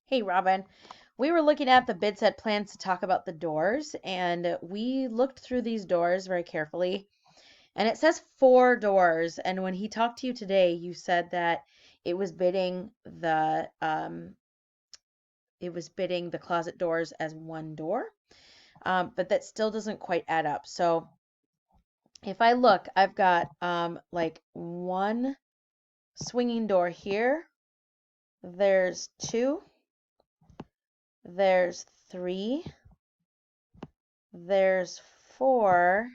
Hey, Robin. We were looking at the bid set plans to talk about the doors, and we looked through these doors very carefully. And it says four doors. And when he talked to you today, you said that it was bidding the closet doors as one door, but that still doesn't quite add up. So if I look, I've got like one swinging door here. There's two. There's three. There's four,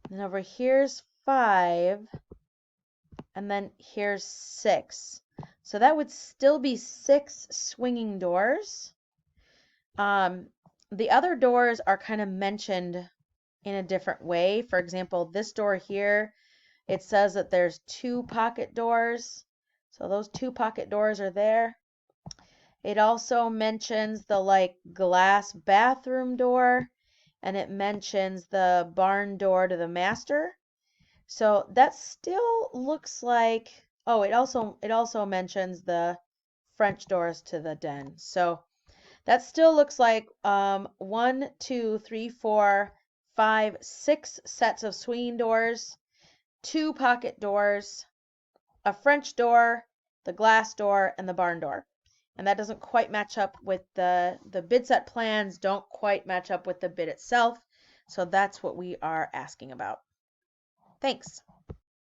and over here's five, and then here's six. So that would still be six swinging doors. The other doors are kind of mentioned in a different way. For example, this door here, it says that there's two pocket doors. So those two pocket doors are there. It also mentions the like glass bathroom door, and it mentions the barn door to the master. So that still looks like, oh, it also mentions the French doors to the den. So that still looks like one, two, three, four, five, six sets of swinging doors, two pocket doors, a French door, the glass door, and the barn door. And that doesn't quite match up with the bid set plans, don't quite match up with the bid itself. So that's what we are asking about. Thanks.